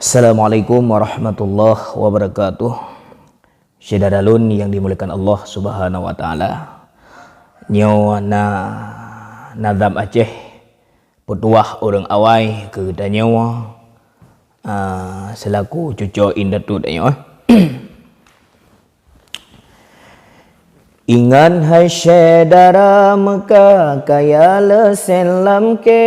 Assalamualaikum warahmatullahi wabarakatuh. Syedadalun yang dimuliakan Allah Subhanahu wa taala. Nyo nazam Aceh petuah orang awai ke danyo selaku cucu indatu danyo. Ingan hai syedara Mekah kaya le selam ke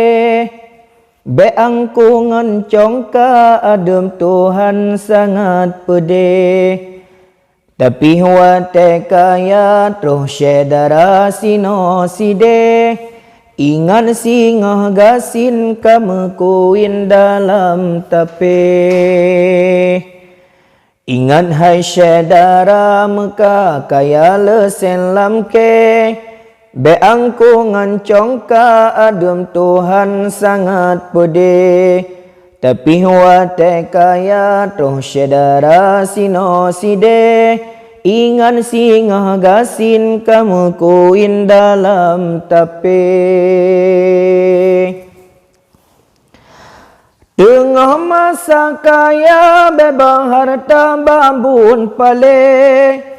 Beangku ngoncong ka adem Tuhan sangat pede Tapi wate kaya troh syedara sino side Ingan singoh gasin kamekuin dalam tape Ingat hai syedara Mekah kaya le selam ke Beangku ngancong ka adem Tuhan sangat pede Tapi wate kaya troh syedara sino side Ingan singoh gasin kamu kuin dalam tape Tengah masa kaya bebang harta babun pale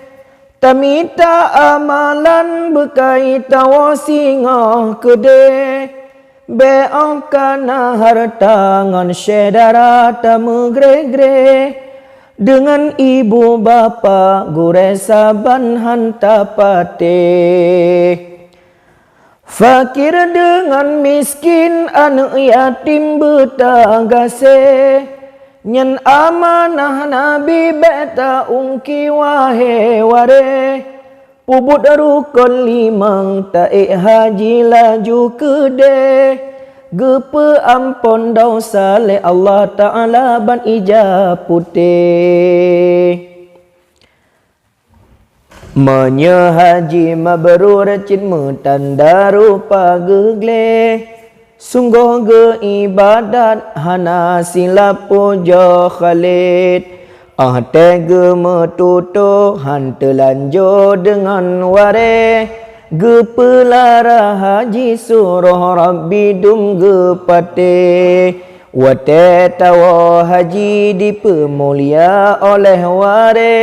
Tamita amalan bekai tawa singoh kede Beong kana harta ngan syedara tamu gre-gre Dengan ibu bapa gure saban hanta pate Fakir dengan miskin anak yatim betagase Nyen amanah Nabi beta ungki wahe ware Pubut rukun limang taik haji laju kede Gepe ampon dosa le Allah Ta'ala ban ijab putih Menyehaji mabrur cin tanda rupa gegle Sungguh ge ibadat hana silap puja khalid tege metutuh han telanjo dengan ware Ge pelara haji surah Rabbi dum ge pate Wate tawa haji dipemulia oleh ware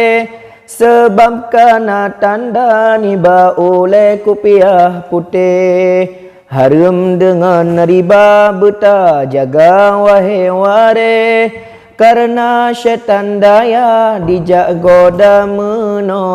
Sebab kana tanda niba oleh kupiah putih Harum dengan riba beta jaga wahai ware Karena syaitan daya dijak goda menomede